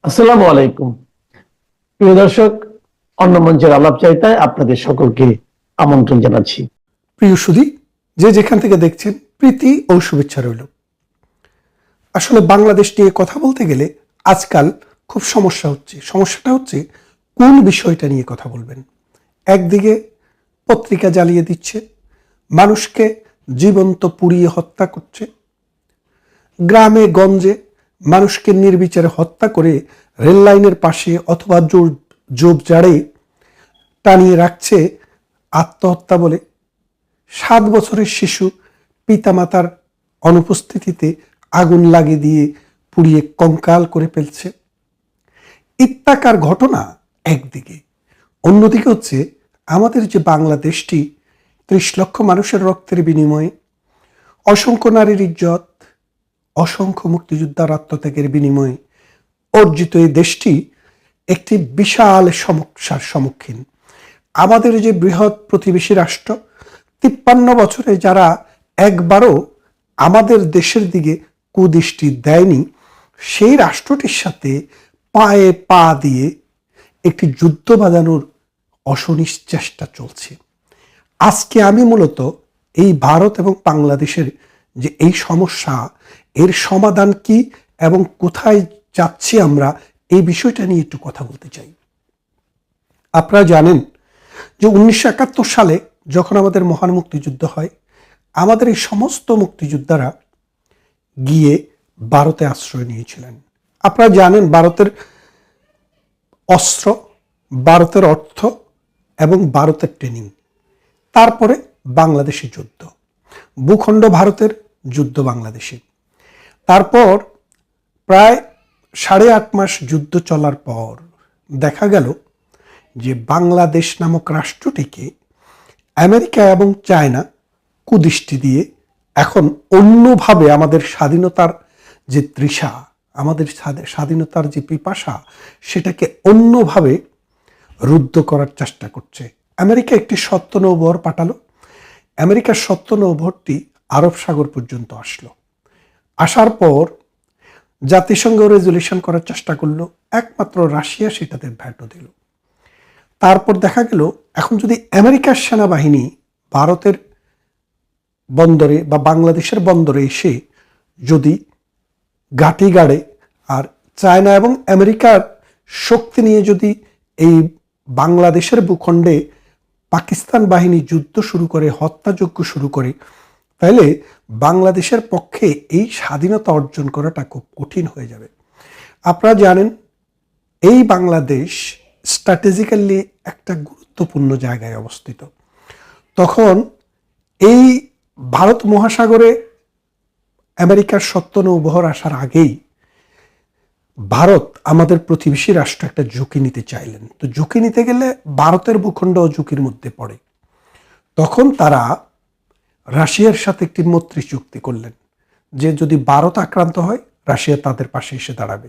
আসসালামু আলাইকুম। প্রিয় দর্শক, অন্য মঞ্চের আলাপচারিতায় আপনাদের সকলকে আমন্ত্রণ জানাচ্ছি। প্রিয় সুধী, যে যেখান থেকে দেখছেন, প্রীতি ও শুভেচ্ছা রইল। আসলে বাংলাদেশ নিয়ে কথা বলতে গেলে আজকাল খুব সমস্যাটা হচ্ছে কোন বিষয়টা নিয়ে কথা বলবেন। একদিকে পত্রিকা জ্বালিয়ে দিচ্ছে, মানুষকে জীবন্ত পুড়িয়ে হত্যা করছে, গ্রামে গঞ্জে মানুষকে নির্বিচারে হত্যা করে রেল লাইনের পাশে অথবা ঝোপঝাড়ে টানিয়ে রাখছে আত্মহত্যা বলে। 7 বছরের শিশু পিতামাতার অনুপস্থিতিতে আগুন লাগিয়ে দিয়ে পুড়িয়ে কঙ্কাল করে ফেলছে। ইত্যাকার ঘটনা একদিকে, অন্যদিকে হচ্ছে আমাদের যে বাংলাদেশটি 30 লক্ষ মানুষের রক্তের বিনিময়ে, অসংখ্য নারীর ইজ্জত, অসংখ্য মুক্তিযোদ্ধার আত্মত্যাগের বিনিময়ে অর্জিত এই দেশটি একটি বিশাল সমস্যার সম্মুখীন। আমাদের যে বৃহৎ প্রতিবেশী রাষ্ট্র 53 বছরে যারা একবারও আমাদের দেশের দিকে কুদৃষ্টি দেয়নি, সেই রাষ্ট্রটির সাথে পায়ে পা দিয়ে একটি যুদ্ধ বাঁধানোর অসনিস চেষ্টা চলছে। আজকে আমি মূলত এই ভারত এবং বাংলাদেশের যে এই সমস্যা, এর সমাধান কি এবং কোথায় যাচ্ছি আমরা, এই বিষয়টা নিয়ে একটু কথা বলতে চাই। আপনারা জানেন যে 1971 সালে যখন আমাদের মহান মুক্তিযুদ্ধ হয়, আমাদের এই সমস্ত মুক্তিযোদ্ধারা গিয়ে ভারতে আশ্রয় নিয়েছিলেন। আপনারা জানেন ভারতের অস্ত্র, ভারতের অর্থ এবং ভারতের ট্রেনিং, তারপরে বাংলাদেশি যুদ্ধ, ভূখণ্ড ভারতের, যুদ্ধ বাংলাদেশি। তারপর প্রায় 8.5 মাস যুদ্ধ চলার পর দেখা গেল যে বাংলাদেশ নামক রাষ্ট্রটিকে আমেরিকা এবং চায়না কুদৃষ্টি দিয়ে এখন অন্যভাবে আমাদের স্বাধীনতার যে তৃষা, আমাদের স্বাধীনতার যে পিপাসা, সেটাকে অন্যভাবে রুদ্ধ করার চেষ্টা করছে। আমেরিকা একটি সত্য নৌবহর পাঠালো। আমেরিকার সত্য নৌবহরটি আরব সাগর পর্যন্ত আসলো। আসার পর জাতিসংঘ রেজুলেশন করার চেষ্টা করলো, একমাত্র রাশিয়া সেটাতে ভেটো দিল। তারপর দেখা গেল এখন যদি আমেরিকার সেনাবাহিনী ভারতের বন্দরে বা বাংলাদেশের বন্দরে এসে যদি ঘাঁটি গাড়ে, আর চায়না এবং আমেরিকার শক্তি নিয়ে যদি এই বাংলাদেশের ভূখণ্ডে পাকিস্তান বাহিনী যুদ্ধ শুরু করে, হত্যাযজ্ঞ শুরু করে, তাহলে বাংলাদেশের পক্ষে এই স্বাধীনতা অর্জন করাটা খুব কঠিন হয়ে যাবে। আপনারা জানেন এই বাংলাদেশ স্ট্র্যাটেজিক্যালি একটা গুরুত্বপূর্ণ জায়গায় অবস্থিত। তখন এই ভারত মহাসাগরে আমেরিকার সত্য নৌবহর আসার আগেই ভারত আমাদের প্রতিবেশী রাষ্ট্র একটা ঝুঁকি নিতে চাইলেন। তো ঝুঁকি নিতে গেলে ভারতের ভূখণ্ড ঝুঁকির মধ্যে পড়ে। তখন তারা রাশিয়ার সাথে একটি মৈত্রী চুক্তি করলেন যে যদি ভারত আক্রান্ত হয়, রাশিয়া তাদের পাশে এসে দাঁড়াবে।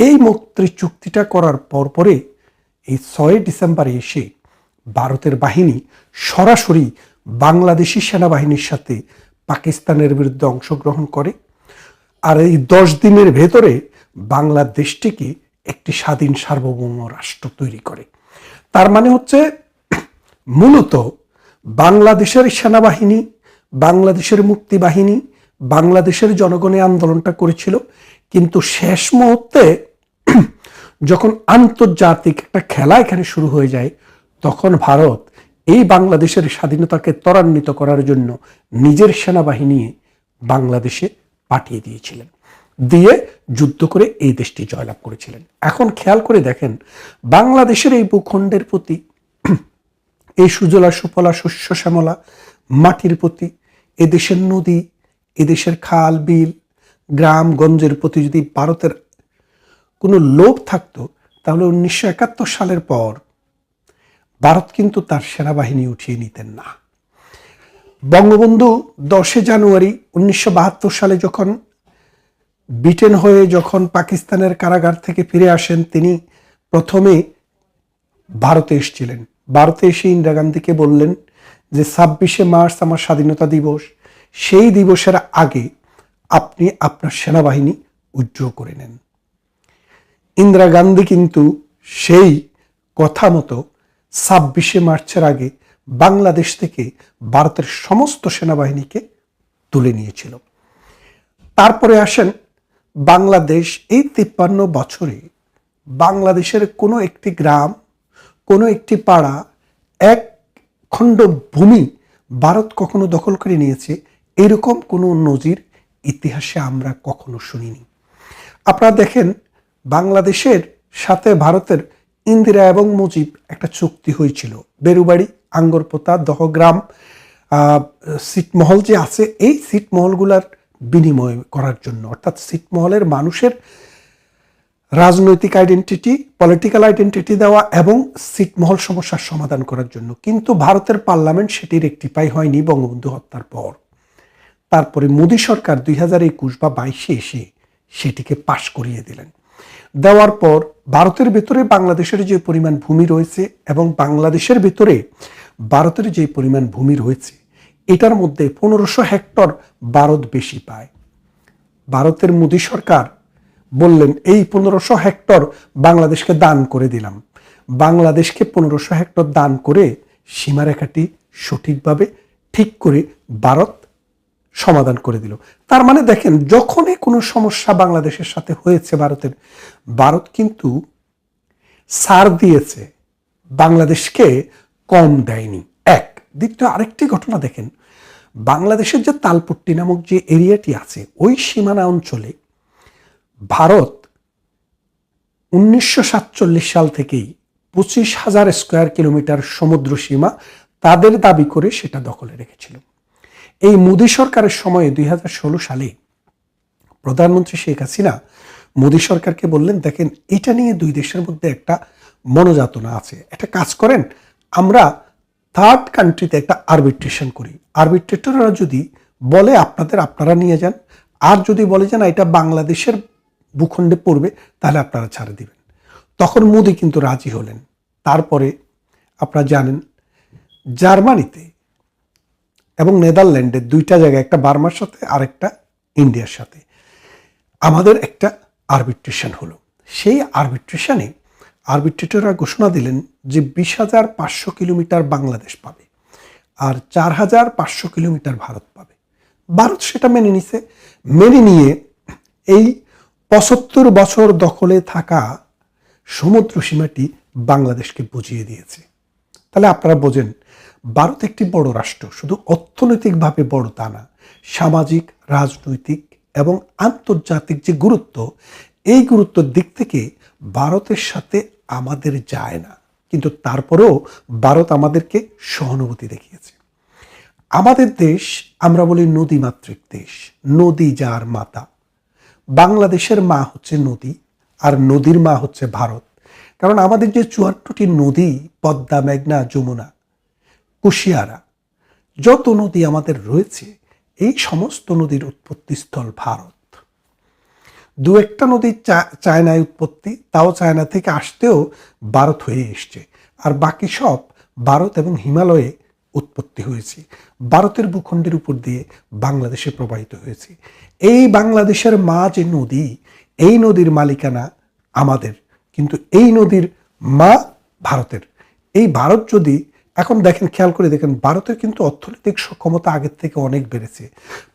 এই মৈত্রী চুক্তিটা করার পরে এই 6 ডিসেম্বরে এসে ভারতের বাহিনী সরাসরি বাংলাদেশি সেনাবাহিনীর সাথে পাকিস্তানের বিরুদ্ধে অংশগ্রহণ করে। আর এই 10 দিনের ভেতরে বাংলাদেশটিকে একটি স্বাধীন সার্বভৌম রাষ্ট্র তৈরি করে। তার মানে হচ্ছে মূলত বাংলাদেশের সেনাবাহিনী, বাংলাদেশের মুক্তি বাহিনী, বাংলাদেশের জনগণের আন্দোলনটা করেছিল, কিন্তু শেষ মুহূর্তে যখন আন্তর্জাতিক একটা খেলা এখানে শুরু হয়ে যায়, তখন ভারত এই বাংলাদেশের স্বাধীনতাকে ত্বরান্বিত করার জন্য নিজের সেনাবাহিনী বাংলাদেশে পাঠিয়ে দিয়েছিলেন, দিয়ে যুদ্ধ করে এই দেশটি জয়লাভ করেছিলেন। এখন খেয়াল করে দেখেন বাংলাদেশের এই ভূখণ্ডের প্রতি, এই সুজলা সুফলা শস্য শ্যামলা মাটির প্রতি, এদেশের নদী, এদেশের খাল বিল, গ্রাম গঞ্জের প্রতি যদি ভারতের কোনো লোভ থাকতো, তাহলে 1971 সালের পর ভারত কিন্তু তার সেনাবাহিনী উঠিয়ে নিতেন না। বঙ্গবন্ধু 10 জানুয়ারি 1972 সালে যখন ব্রিটেন হয়ে যখন পাকিস্তানের কারাগার থেকে ফিরে আসেন, তিনি প্রথমে ভারতে এসেছিলেন। ভারতে এসে ইন্দিরা গান্ধীকে বললেন যে 26শে মার্চ আমার স্বাধীনতা দিবস, সেই দিবসের আগে আপনি আপনার সেনাবাহিনী উইথড্র করে নেন। ইন্দিরা গান্ধী কিন্তু সেই কথা মতো 26শে মার্চের আগে বাংলাদেশ থেকে ভারতের সমস্ত সেনাবাহিনীকে তুলে নিয়েছিল। তারপরে আসেন বাংলাদেশ। এই 53 বছরে বাংলাদেশের কোনো একটি গ্রাম, কোনো একটি পাড়া, এক খণ্ড ভূমি ভারত কখনো দখল করে নিয়েছে এরকম কোনো নজির ইতিহাসে আমরা কখনো শুনিনি। আপনারা দেখেন, বাংলাদেশের সাথে ভারতের ইন্দিরা এবং মুজিব একটা চুক্তি হয়েছিল। বেরুবাড়ি, আঙ্গরপোতা, দহগ্রাম, ছিটমহল যে আছে, এই ছিটমহলগুলার বিনিময় করার জন্য, অর্থাৎ ছিটমহলের মানুষের রাজনৈতিক আইডেন্টিটি, পলিটিক্যাল আইডেন্টিটি দেওয়া এবং ছিটমহল সমস্যার সমাধান করার জন্য। কিন্তু ভারতের পার্লামেন্ট সেটির রেকটিফাই হয়নি বঙ্গবন্ধু হত্যার পর। তারপরে মোদী সরকার 2021 বা 22-এ এসে সেটিকে পাশ করিয়ে দিলেন। দেওয়ার পর ভারতের ভেতরে বাংলাদেশের যে পরিমাণ ভূমি রয়েছে এবং বাংলাদেশের ভেতরে ভারতের যে পরিমাণ ভূমি রয়েছে, এটার মধ্যে 1500 হেক্টর ভারত বেশি পায়। ভারতের মোদী সরকার বললেন এই 1500 হেক্টর বাংলাদেশকে দান করে দিলাম। বাংলাদেশকে 1500 হেক্টর দান করে সীমারেখাটি সঠিকভাবে ঠিক করে ভারত সমাধান করে দিল। তার মানে দেখেন, যখনই কোনো সমস্যা বাংলাদেশের সাথে হয়েছে ভারত কিন্তু ছাড় দিয়েছে, বাংলাদেশকে কম দেয়নি। এক। দ্বিতীয় আরেকটি ঘটনা দেখেন, বাংলাদেশের যে তালপট্টি নামক যে এরিয়াটি আছে, ওই সীমানা অঞ্চলে ভারত 1947 সাল থেকেই 25,000 স্কোয়ার কিলোমিটার সমুদ্র সীমা তাদের দাবি করে সেটা দখলে রেখেছিল। এই মোদী সরকারের সময়ে 2016 সালে প্রধানমন্ত্রী শেখ হাসিনা মোদী সরকারকে বললেন, দেখেন এটা নিয়ে দুই দেশের মধ্যে একটা মনোযাতনা আছে, একটা কাজ করেন, আমরা থার্ড কান্ট্রিতে একটা আরবিট্রেশন করি। আরবিট্রেটররা যদি বলে আপনারা নিয়ে যান, আর যদি বলে যে না এটা বাংলাদেশের ভূখণ্ডে পড়বে, তাহলে আপনারা ছাড়ে দিবেন। তখন মোদী কিন্তু রাজি হলেন। তারপরে আপনারা জানেন, জার্মানিতে এবং নেদারল্যান্ডে দুইটা জায়গায়, একটা বার্মার সাথে আর একটা ইন্ডিয়ার সাথে, আমাদের একটা আরবিট্রেশন হলো। সেই আরবিট্রেশনে আরবিট্রেটররা ঘোষণা দিলেন যে 20,500 কিলোমিটার বাংলাদেশ পাবে আর 4,500 কিলোমিটার ভারত পাবে। ভারত সেটা মেনে নিছে। মেনে নিয়ে এই 75 বছর দখলে থাকা সমুদ্র সীমাটি বাংলাদেশকে বুঝিয়ে দিয়েছে। তাহলে আপনারা বোঝেন, ভারত একটি বড় রাষ্ট্র, শুধু অর্থনৈতিকভাবে বড় তা না, সামাজিক, রাজনৈতিক এবং আন্তর্জাতিক যে গুরুত্ব, এই গুরুত্বের দিক থেকে ভারতের সাথে আমাদের যায় না। কিন্তু তারপরেও ভারত আমাদেরকে সহানুভূতি দেখিয়েছে। আমাদের দেশ, আমরা বলি নদীমাতৃক দেশ, নদী যার মাতা। বাংলাদেশের মা হচ্ছে নদী, আর নদীর মা হচ্ছে ভারত। কারণ আমাদের যে 54টি নদী, পদ্মা, মেঘনা, যমুনা, কুশিয়ারা, যত নদী আমাদের রয়েছে, এই সমস্ত নদীর উৎপত্তিস্থল ভারত। দু একটা নদী চায়নায় উৎপত্তি, তাও চায়না থেকে আসতেও ভারত হয়ে এসছে। আর বাকি সব ভারত এবং হিমালয়ে উৎপত্তি হয়েছে, ভারতের ভূখণ্ডের উপর দিয়ে বাংলাদেশে প্রবাহিত হয়েছে। এই বাংলাদেশের মা যে নদী, এই নদীর মালিকানা আমাদের, কিন্তু এই নদীর মা ভারতের। এই ভারত যদি এখন দেখেন, খেয়াল করে দেখেন, ভারতের কিন্তু অর্থনৈতিক সক্ষমতা আগের থেকে অনেক বেড়েছে।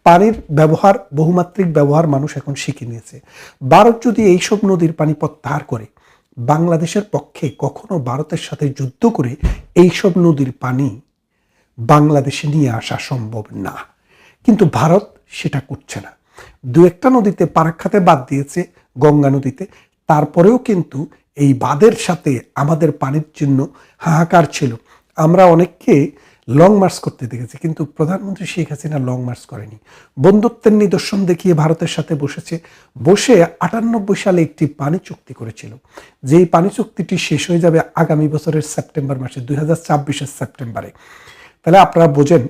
পানির ব্যবহার, বহুমাত্রিক ব্যবহার মানুষ এখন শিখে নিয়েছে। ভারত যদি এইসব নদীর পানি প্রত্যাহার করে, বাংলাদেশের পক্ষে কখনো ভারতের সাথে যুদ্ধ করে এইসব নদীর পানি বাংলাদেশে নিয়ে আসা সম্ভব না। কিন্তু ভারত সেটা করছে না। দু একটা নদীতে পারাক্ষাতে বাদ দিয়েছে, গঙ্গা নদীতে। তারপরেও কিন্তু এই বাঁধের সাথে আমাদের পানির জন্য হাহাকার ছিল। আমরা অনেককে লং মার্চ করতে দেখেছি, কিন্তু প্রধানমন্ত্রী শেখ হাসিনা লং মার্চ করেনি। বন্ধুত্বের নিদর্শন দেখিয়ে ভারতের সাথে বসে 98 সালে একটি পানি চুক্তি করেছিল, যেই পানি চুক্তিটি শেষ হয়ে যাবে আগামী বছরের সেপ্টেম্বর মাসে, 2024-এর সেপ্টেম্বরে। তাহলে আপনারা বোঝেন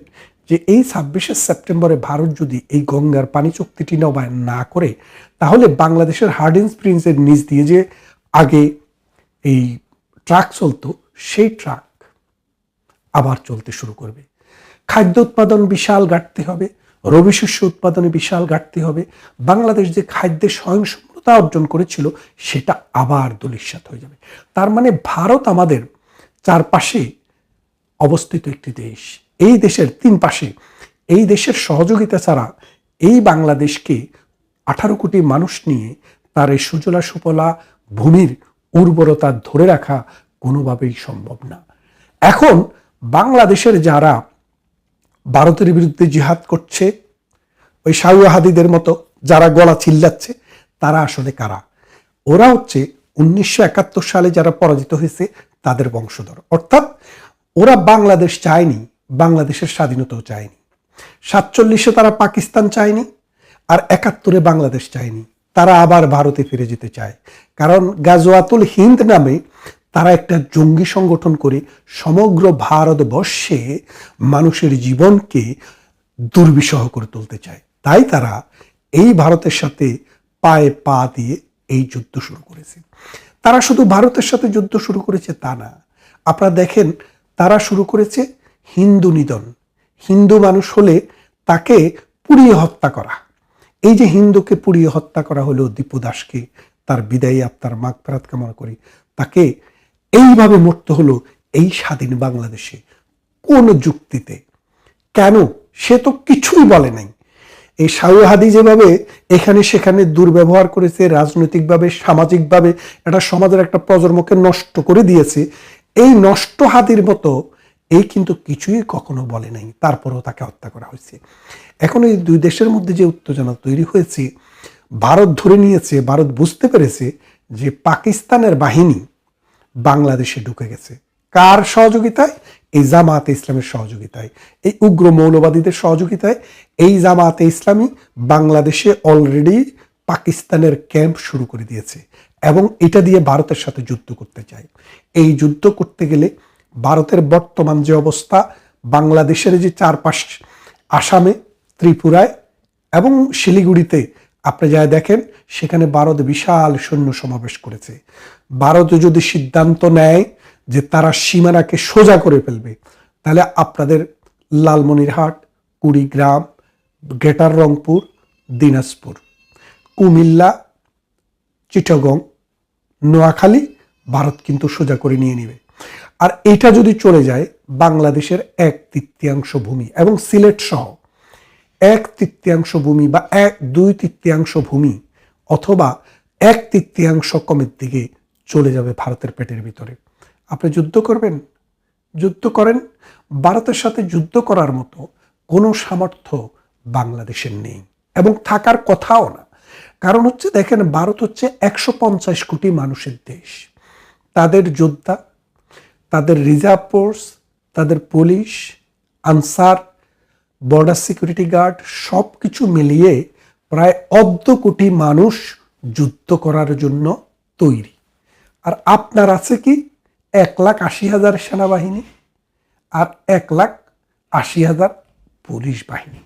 যে এই 26শে সেপ্টেম্বরে ভারত যদি এই গঙ্গার পানি চুক্তিটি নবায়ন না করে, তাহলে বাংলাদেশের হার্ডিন স্প্রিংসের নিচ দিয়ে যে আগে এই ট্রাক চলতো, সেই ট্রাক আবার চলতে শুরু করবে। খাদ্য উৎপাদন বিশাল ঘাটতি হবে, রবি শস্য উৎপাদনে বিশাল ঘাটতি হবে। বাংলাদেশ যে খাদ্যে স্বয়ংসম্পূর্ণ সফলতা অর্জন করেছিল সেটা আবার ধূলিসাৎ হয়ে যাবে। তার মানে ভারত আমাদের চারপাশে অবস্থিত একটি দেশ। এই দেশের তিন পাশে এই দেশের সহযোগিতা ছাড়া এই বাংলাদেশকে 18 কোটি মানুষ নিয়ে তার এই সুজলা সুফলা ভূমির উর্বরতা ধরে রাখা কোনোভাবেই সম্ভব না। এখন বাংলাদেশের যারা ভারতের বিরুদ্ধে জিহাদ করছে, ওই শাহওয়াহাদিদের মতো যারা গলা চিল্লাচ্ছে, তারা আসলে কারা? ওরা হচ্ছে 1971 সালে যারা পরাজিত হয়েছে তাদের বংশধর। অর্থাৎ ওরা বাংলাদেশ চায়নি, বাংলাদেশের স্বাধীনতাও চায়নি। 47-এ তারা পাকিস্তান চায়নি, আর 71-এ বাংলাদেশ চায়নি। তারা আবার ভারতে ফিরে যেতে চায়, কারণ গাজওয়াতুল হিন্দ নামে তারা একটা জঙ্গি সংগঠন করে সমগ্র ভারতবর্ষে মানুষের জীবনকে দুর্বিষহ করে তুলতে চায়। তাই তারা এই ভারতের সাথে পায়ে পা দিয়ে এই যুদ্ধ শুরু করেছে। তারা শুধু ভারতের সাথে যুদ্ধ শুরু করেছে তা না, আপনারা দেখেন তারা শুরু করেছে হিন্দু নিধন। হিন্দু মানুষ হলে তাকে পুড়িয়ে হত্যা করা। এই যে হিন্দুকে পুড়িয়ে হত্যা করা হলো, দীপু দাসকে, তার বিদায়ী আত্মার মাগফিরাত কামনা করি, তাকে এইভাবে মরতে হলো এই স্বাধীন বাংলাদেশে কোন যুক্তিতে? কেন? সে তো কিছুই বলে নাই। এই শাহওয়াহাদি যেভাবে এখানে সেখানে দুর্ব্যবহার করেছে, রাজনৈতিকভাবে সামাজিকভাবে এটা সমাজের একটা প্রজন্মকে নষ্ট করে দিয়েছে, এই নষ্ট হাদির মতো এই কিন্তু কিছুই কখনো বলে নাই, তারপরেও তাকে হত্যা করা হয়েছে। এখন এই দুই দেশের মধ্যে যে উত্তেজনা তৈরি হয়েছে, ভারত ধরে নিয়েছে, ভারত বুঝতে পেরেছে যে পাকিস্তানের বাহিনী বাংলাদেশে ঢুকে গেছে। কার সহযোগিতায়? এই জামায়াতে ইসলামের সহযোগিতায়, এই উগ্র মৌলবাদীদের সহযোগিতায় এই জামায়াতে ইসলামী বাংলাদেশে অলরেডি পাকিস্তানের ক্যাম্প শুরু করে দিয়েছে এবং এটা দিয়ে ভারতের সাথে যুদ্ধ করতে চায়। এই যুদ্ধ করতে গেলে ভারতের বর্তমান যে অবস্থা, বাংলাদেশের যে চারপাশ, আসামে, ত্রিপুরায় এবং শিলিগুড়িতে আপনি যা দেখেন, সেখানে ভারত বিশাল সৈন্য সমাবেশ করেছে। ভারত যদি সিদ্ধান্ত নেয় যে তারা সীমানাকে সোজা করে ফেলবে, তাহলে আপনাদের লালমনিরহাট, কুড়িগ্রাম, গ্রেটার রংপুর, দিনাজপুর, কুমিল্লা, চিটাগং, নোয়াখালী ভারত কিন্তু সোজা করে নিয়ে নেবে। আর এটা যদি চলে যায়, বাংলাদেশের 1/3 ভূমি এবং সিলেট সহ 1/3 ভূমি বা 2/3 ভূমি অথবা 1/3 কমের দিকে চলে যাবে ভারতের পেটের ভিতরে। আপনি যুদ্ধ করবেন? যুদ্ধ করেন। ভারতের সাথে যুদ্ধ করার মতো কোনো সামর্থ্য বাংলাদেশের নেই এবং থাকার কথাও না। কারণ হচ্ছে দেখেন, ভারত হচ্ছে 150 কোটি মানুষের দেশ। তাদের যোদ্ধা, তাদের রিজার্ভ ফোর্স, তাদের police, Ansar, border security guard সব কিছু মিলিয়ে প্রায় 1.5 কোটি মানুষ যুদ্ধ করার জন্য তৈরি। আর আপনার আছে কি 1,80,000 সেনাবাহিনী আর 1,80,000 পুলিশ বাহিনী।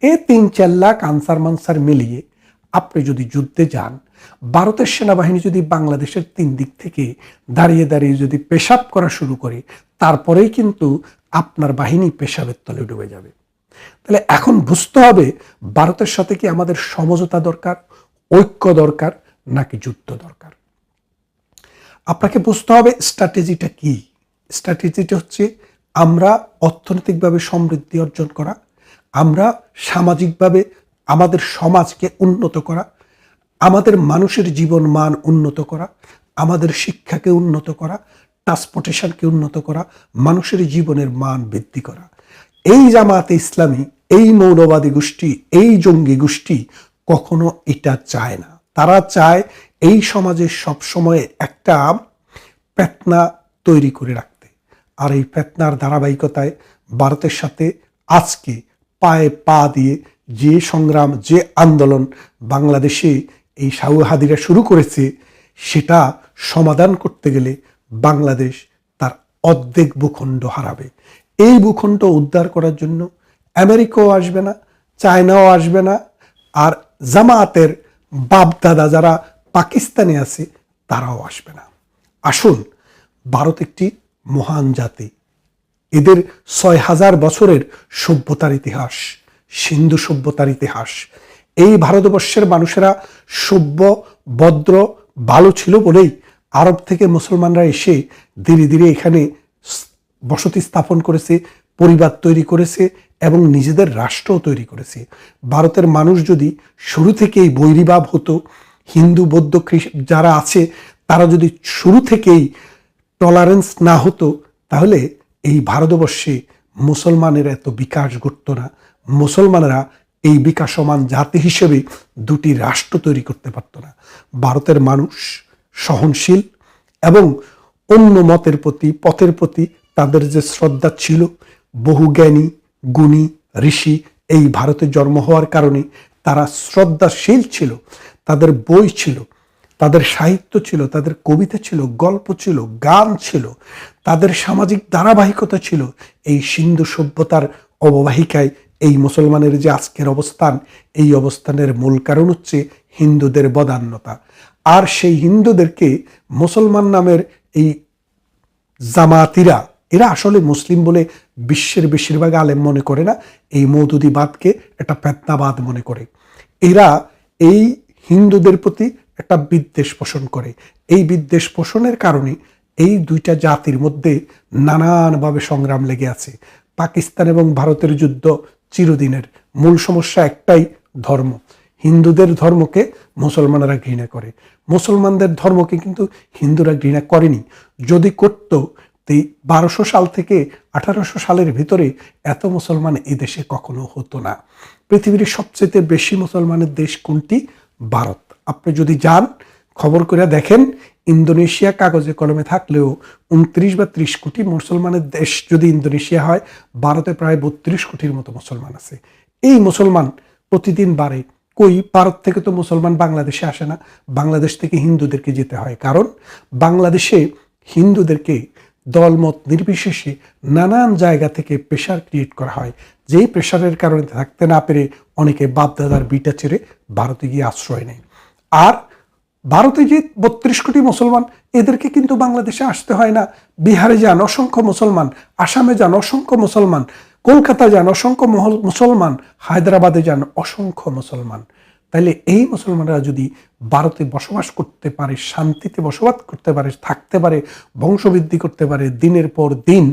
এই 3-4 লাখ আনসার মানসার মিলিয়ে আপনি যদি যুদ্ধে যান, ভারতের সেনাবাহিনী যদি বাংলাদেশের 3 দিক থেকে দাঁড়িয়ে দাঁড়িয়ে যদি পেশাব করা শুরু করে, তারপরেই কিন্তু আপনার বাহিনী পেশাবের তলে ডুবে যাবে। তাহলে এখন বুঝতে হবে ভারতের সাথে কি আমাদের সমঝোতা দরকার, ঐক্য দরকার, নাকি যুদ্ধ দরকার? আপনাকে বুঝতে হবে স্ট্র্যাটেজিটা কি। স্ট্র্যাটেজিটা হচ্ছে আমরা অর্থনৈতিকভাবে সমৃদ্ধি অর্জন করা, আমরা সামাজিকভাবে আমাদের সমাজকে উন্নত করা, আমাদের মানুষের জীবন মান উন্নত করা, আমাদের শিক্ষাকে উন্নত করা, ট্রান্সপোর্টেশনকে উন্নত করা, মানুষের জীবনের মান বৃদ্ধি করা। এই জামায়াতে ইসলামী, এই মৌলবাদী গোষ্ঠী, এই জঙ্গি গোষ্ঠী কখনো এটা চায় না। তারা চায় এই সমাজে সবসময় একটা পেতনা তৈরি করে রাখতে। আর এই পেতনার ধারাবাহিকতায় ভারতের সাথে আজকে পায়ে পা দিয়ে যে সংগ্রাম, যে আন্দোলন বাংলাদেশে এই শাহওয়াহাদিরা শুরু করেছে, সেটা সমাধান করতে গেলে বাংলাদেশ তার অর্ধেক ভূখণ্ড হারাবে। এই ভূখণ্ড উদ্ধার করার জন্য আমেরিকাও আসবে না, চায়নাও আসবে না, আর জামায়াতের বাপদাদা যারা পাকিস্তানে আছে তারাও আসবে না। আসুন, ভারত একটি মহান জাতি। এদের 6000 বছরের সভ্যতার ইতিহাস, সিন্ধু সভ্যতার ইতিহাস। এই ভারতবর্ষের মানুষেরা সভ্য ভদ্র ভালো ছিল বলেই আরব থেকে মুসলমানরা এসে ধীরে ধীরে এখানে বসতি স্থাপন করেছে, পরিবার তৈরি করেছে এবং নিজেদের রাষ্ট্রও তৈরি করেছে। ভারতের মানুষ যদি শুরু থেকেই বৈরীভাব হতো, হিন্দু বৌদ্ধ যারা আছে তারা যদি শুরু থেকেই টলারেন্স না হতো, তাহলে এই ভারতবর্ষে মুসলমানের এত বিকাশ ঘটতো না। মুসলমানেরা এই বিকাশমান জাতি হিসেবে দুটি রাষ্ট্র তৈরি করতে পারত না। ভারতের মানুষ সহনশীল এবং অন্য মতের প্রতি পথের প্রতি তাদের যে শ্রদ্ধা ছিল, বহু জ্ঞানী গুণী ঋষি এই ভারতে জন্ম হওয়ার কারণে তারা শ্রদ্ধাশীল ছিল। তাদের বই ছিল, তাদের সাহিত্য ছিল, তাদের কবিতা ছিল, গল্প ছিল, গান ছিল, তাদের সামাজিক ধারাবাহিকতা ছিল। এই সিন্ধু সভ্যতার অববাহিকায় এই মুসলমানের যে আজকের অবস্থান, এই অবস্থানের মূল কারণ হচ্ছে হিন্দুদের বদান্যতা। আর সেই হিন্দুদেরকে মুসলমান নামের এই জামাতিরা, এরা আসলে মুসলিম বলে বিশ্বের বেশিরভাগ আলেম মনে করে না, এই মৌদুদিবাদকে একটা ফেতনাবাদ মনে করে। এরা এই হিন্দুদের প্রতি একটা বিদ্বেষ পোষণ করে। এই বিদ্বেষ পোষণের কারণে এই দুইটা জাতির মধ্যে নানানভাবে সংগ্রাম লেগে আছে। পাকিস্তান এবং ভারতের যুদ্ধ চিরদিনের। মূল সমস্যা একটাই, ধর্ম। হিন্দুদের ধর্মকে মুসলমানরা ঘৃণা করে, মুসলমানদের ধর্মকে কিন্তু হিন্দুরা ঘৃণা করেনি। যদি করত, 1200 সাল থেকে 1800 সালের ভিতরে এত মুসলমান এই দেশে কখনো হতো না। পৃথিবীর সবচেয়ে বেশি মুসলমানের দেশ কোনটি? ভারত। আপনি যদি যান, খবর করে দেখেন, ইন্দোনেশিয়া কাগজে কলমে থাকলেও 29 বা 30 কোটি মুসলমানের দেশ যদি ইন্দোনেশিয়া হয়, ভারতে প্রায় 32 কোটির মতো মুসলমান আছে। এই মুসলমান প্রতিদিন বাড়ে। কই, ভারত থেকে তো মুসলমান বাংলাদেশে আসে না, বাংলাদেশ থেকে হিন্দুদেরকে যেতে হয়। কারণ বাংলাদেশে হিন্দুদেরকে দলমত নির্বিশেষে নানান জায়গা থেকে প্রেশার ক্রিয়েট করা হয়। যেই প্রেশারের কারণে থাকতে না পেরে অনেকে বাপদাদার বিটা ছেড়ে ভারতে গিয়ে আশ্রয় নেয়। আর ভারতে যে 32 কোটি মুসলমান, এদেরকে কিন্তু বাংলাদেশে আসতে হয় না। বিহারে যান অসংখ্য মুসলমান, আসামে যান অসংখ্য মুসলমান, কলকাতা যান অসংখ্য মুসলমান, হায়দ্রাবাদে যান অসংখ্য মুসলমান। তাইলে এই মুসলমানরা যদি ভারতে বসবাস করতে পারে, শান্তিতে বসবাস করতে পারে, থাকতে পারে, বংশবৃদ্ধি করতে পারে, দিনের পর দিন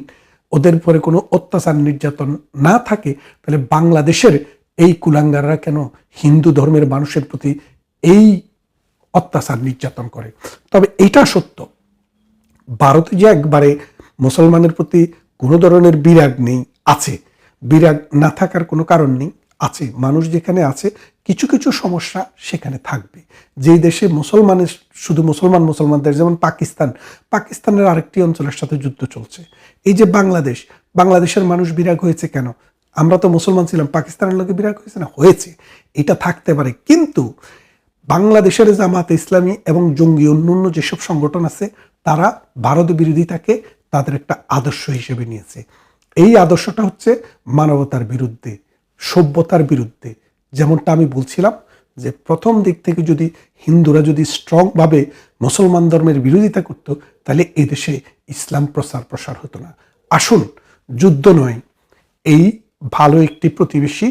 ওদের পরে কোনো অত্যাচার নির্যাতন না থাকে, তাহলে বাংলাদেশের এই কুলাঙ্গাররা কেন হিন্দু ধর্মের মানুষের প্রতি এই অত্যাচার নির্যাতন করে? তবে এটা সত্য, ভারতে যে একবারে মুসলমানের প্রতি কোনো ধরনের বিরাগ নেই, আছে। বিরাগ না থাকার কোনো কারণ নেই, আছে। মানুষ যেখানে আছে কিছু কিছু সমস্যা সেখানে থাকবে। যেই দেশে মুসলমানের শুধু মুসলমানদের, যেমন পাকিস্তানের আরেকটি অঞ্চলের সাথে যুদ্ধ চলছে। এই যে বাংলাদেশের মানুষ বিরাগ হয়েছে কেন? আমরা তো মুসলমান ছিলাম, পাকিস্তানের লোকে বিরাগ হয়েছে না? হয়েছে। এটা থাকতে পারে, কিন্তু বাংলাদেশের জামাতে ইসলামী এবং জঙ্গি অন্যান্য যেসব সংগঠন আছে, তারা ভারত বিরোধিতাকে তাদের একটা আদর্শ হিসেবে নিয়েছে। এই আদর্শটা হচ্ছে মানবতার বিরুদ্ধে, সভ্যতার বিরুদ্ধে। যেমনটা আমি বলছিলাম যে প্রথম দিক থেকে যদি হিন্দুরা যদি স্ট্রংভাবে মুসলমান ধর্মের বিরোধিতা করত, তাহলে এই দেশে ইসলাম প্রসার হতো না। আসুন, যুদ্ধ নয়, এই ভালো একটি প্রতিবেশী,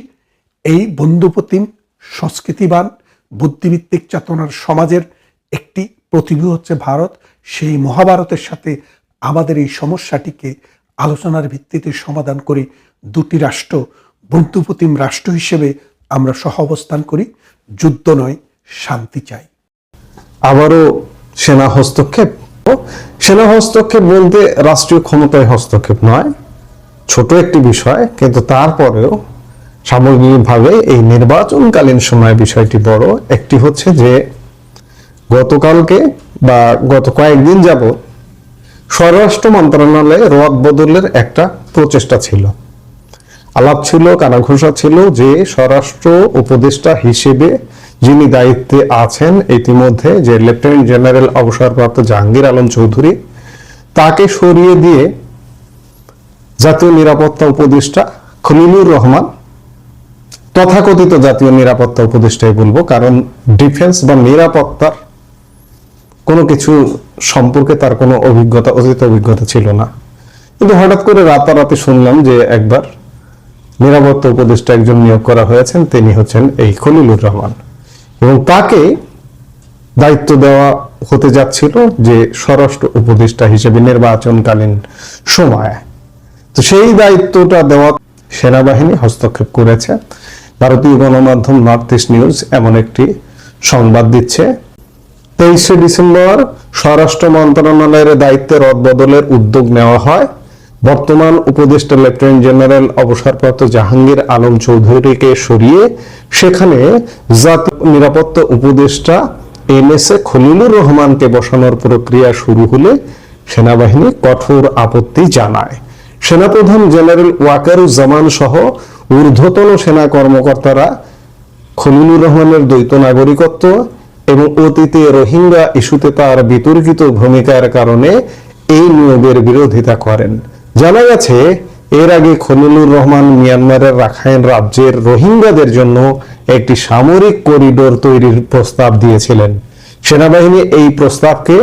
এই বন্ধুপ্রতিম সংস্কৃতিবান বুদ্ধিভিত্তিক চেতনার সমাজের একটি প্রতিভূ হচ্ছে ভারত। সেই মহাভারতের সাথে আমাদের এই সমস্যাটিকে আলোচনার ভিত্তিতে সমাধান করে দুটি রাষ্ট্র, বন্ধুপ্রতিম রাষ্ট্র হিসেবে আমরা সহ অবস্থান করি। যুদ্ধ নয়, শান্তি চাই। আবারও সেনা হস্তক্ষেপ বলতে রাষ্ট্রীয় ক্ষমতায় হস্তক্ষেপ নয়, ছোট একটি বিষয়, কিন্তু তারপরেও সামগ্রিকভাবে এই নির্বাচনকালীন সময় বিষয়টি বড়। একটি হচ্ছে যে গতকালকে বা গত কয়েকদিন যাবত স্বরাষ্ট্র মন্ত্রণালয়ে রদ বদলের একটা প্রচেষ্টা ছিল, আলাপ ছিল, কানাঘুষা ছিল যে স্বরাষ্ট্র উপদেষ্টা হিসেবে যিনি দায়িত্বে আছেন ইতিমধ্যে, যে লেফটেন্যান্ট জেনারেল অবসরপ্রাপ্ত জাহাঙ্গীর আলম চৌধুরী, তাকে সরিয়ে দিয়ে জাতীয় নিরাপত্তা উপদেষ্টা খলিলুর রহমান, তথাকথিত জাতীয় নিরাপত্তা উপদেষ্টাই বলবো, কারণ ডিফেন্স বা নিরাপত্তার কোনো কিছু সম্পর্কে তার কোনো অতীত অভিজ্ঞতা ছিল না, কিন্তু হঠাৎ করে রাতারাতি শুনলাম যে একবার নিরাপত্তা উপদেষ্টা একজন নিয়োগ করা হয়েছেন, তিনি হচ্ছেন এই খলিলুর রহমান, এবং তাকে দায়িত্ব দেওয়া হতে যাচ্ছিল যে স্বরাষ্ট্র উপদেষ্টা হিসেবে নির্বাচনকালীন সময়ে। তো সেই দায়িত্বটা দেওয়া সেনাবাহিনী হস্তক্ষেপ করেছে। ভারতীয় গণমাধ্যম নর্থ ইস্ট নিউজ এমন একটি সংবাদ দিচ্ছে। 23শে ডিসেম্বর স্বরাষ্ট্র মন্ত্রণালয়ের দায়িত্বে রদবদলের উদ্যোগ নেওয়া হয়। বর্তমান উপদেষ্টা লেফটেন্যান্ট জেনারেল অবসরপ্রাপ্ত জাহাঙ্গীর আলম চৌধুরীকে সরিয়ে সেখানে জাতীয় নিরাপত্তা উপদেষ্টা NSA খলিলুর রহমানকে বসানোর প্রক্রিয়া শুরু হলে সেনাবাহিনী কঠোর আপত্তি জানায়। সেনাপ্রধান জেনারেল ওয়াকারুজ্জামান সহ ঊর্ধ্বতন সেনা কর্মকর্তারা খলিলুর রহমানের দ্বৈত নাগরিকত্ব এবং অতীতে রোহিঙ্গা ইস্যুতে তার বিতর্কিত ভূমিকার কারণে এই নিয়োগের বিরোধিতা করেন। জানা গেছে এর আগে খলিলুর রহমান মিয়ানমারের রাখাইন রাজ্যের রোহিঙ্গাদের জন্য একটি সামরিক করিডোর তৈরির প্রস্তাব দিয়েছিলেন। সেনাবাহিনী এই প্রস্তাবকে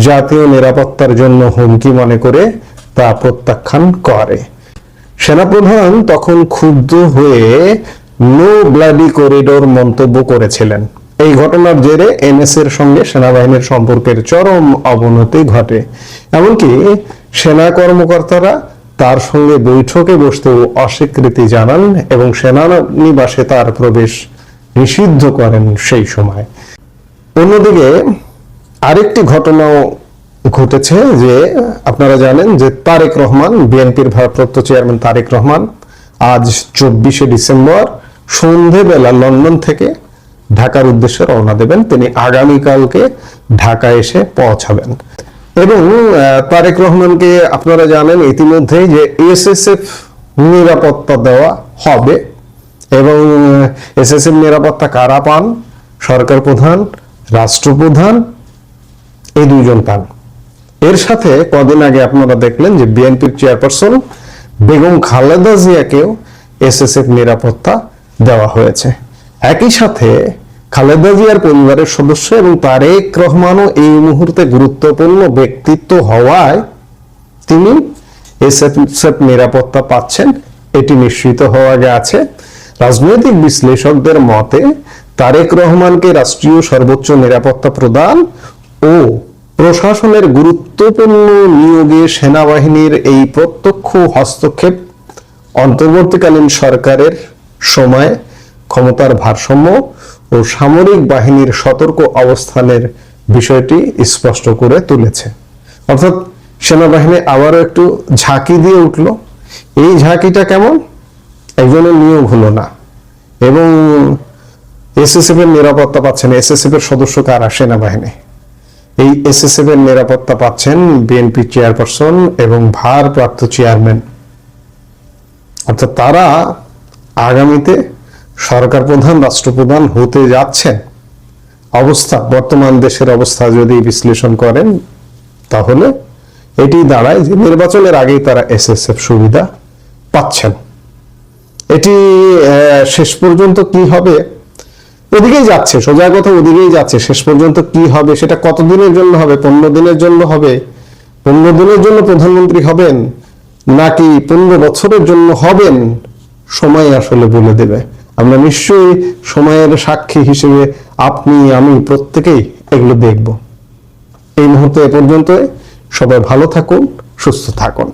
জাতীয় নিরাপত্তার জন্য হুমকি মনে করে তা প্রত্যাখ্যান করে। সেনাপ্রধান তখন ক্ষুব্ধ হয়ে নো ব্লাডি করিডোর মন্তব্য করেছিলেন। এই ঘটনার জেরে NSA এর সঙ্গে সেনাবাহিনীর সম্পর্কের চরম অবনতি ঘটে। এমনকি সেনা কর্মকর্তারা তার সঙ্গে বৈঠকে বসতেও অস্বীকৃতি জানান এবং সেনানিবাসে তার প্রবেশ নিষিদ্ধ করেন সেই সময়। অন্যদিকে আরেকটি ঘটনাও ঘটেছে যে আপনারা জানেন যে তারেক রহমান, বিএনপির ভারপ্রাপ্ত চেয়ারম্যান তারেক রহমান আজ 24শে ডিসেম্বর সন্ধেবেলা লন্ডন থেকে ঢাকার উদ্দেশ্যে রওনা দেবেন। তিনি আগামীকালকে ঢাকা এসে পৌঁছাবেন এবং তারেক রহমানকে আপনারা জানেন ইতিমধ্যেই যে SSF নিরাপত্তা দেওয়া হবে এবং SSF নিরাপত্তা কারা পান? সরকার প্রধান, রাষ্ট্রপ্রধান, এই দুইজন পান। এর সাথে কদিন আগে আপনারা দেখলেন যে বিএনপির চেয়ারপারসন বেগম খালেদা জিয়াকেও SSF নিরাপত্তা দেওয়া হয়েছে। একই সাথে খালেদা জিয়ার পরিবারের সদস্য এবং তারেক রহমানও এই মুহূর্তে গুরুত্বপূর্ণ ব্যক্তিত্ব হওয়ায় তিনি SSF নিরাপত্তা পাচ্ছেন, এটি নিশ্চিত হওয়া গেছে। রাজনৈতিক বিশ্লেষকদের মতে তারেক রহমানকে রাষ্ট্রীয় সর্বোচ্চ নিরাপত্তা প্রদান ও প্রশাসনের গুরুত্বপূর্ণ নিয়োগে সেনাবাহিনীর এই প্রত্যক্ষ হস্তক্ষেপ অন্তর্বর্তীকালীন সরকারের সময় ক্ষমতার ভারসাম্য ও সামরিক বাহিনীর সতর্ক অবস্থানের বিষয়টি স্পষ্ট করে তুলেছে। অর্থাৎ সেনাবাহিনী আবারও একটু ঝাঁকি দিয়ে উঠল। এই ঝাঁকিটা কেমন? একজনের নিয়োগ হলো না এবং SSF এর নিরাপত্তা পাচ্ছেন। SSF এর সদস্য কারা? সেনাবাহিনী। এই SSF এর নিরাপত্তা পাচ্ছেন বিএনপি চেয়ারপারসন এবং ভারপ্রাপ্ত চেয়ারম্যান। অর্থাৎ তারা আগামীতে সরকার প্রধান, রাষ্ট্রপ্রধান হতে যাচ্ছেন। অবস্থা, বর্তমান দেশের অবস্থা যদি বিশ্লেষণ করেন তাহলে এটি দাঁড়ায় যে নির্বাচনের আগেই তারা SSF সুবিধা পাচ্ছেন। এটি শেষ পর্যন্ত কি হবে? ওদিকেই যাচ্ছে, সোজা কথা ওদিকেই যাচ্ছে। শেষ পর্যন্ত কি হবে সেটা কতদিনের জন্য হবে? 15 দিনের জন্য হবে? 15 দিনের জন্য প্রধানমন্ত্রী হবেন নাকি 15 বছরের জন্য হবেন? সময় আসলে বলে দেবে। আমরা নিশ্চয়ই সময়ের সাক্ষী হিসেবে আপনি, আমি প্রত্যেকেই এগুলো দেখব। এই মুহূর্তে এ পর্যন্ত। সবাই ভালো থাকুন, সুস্থ থাকুন।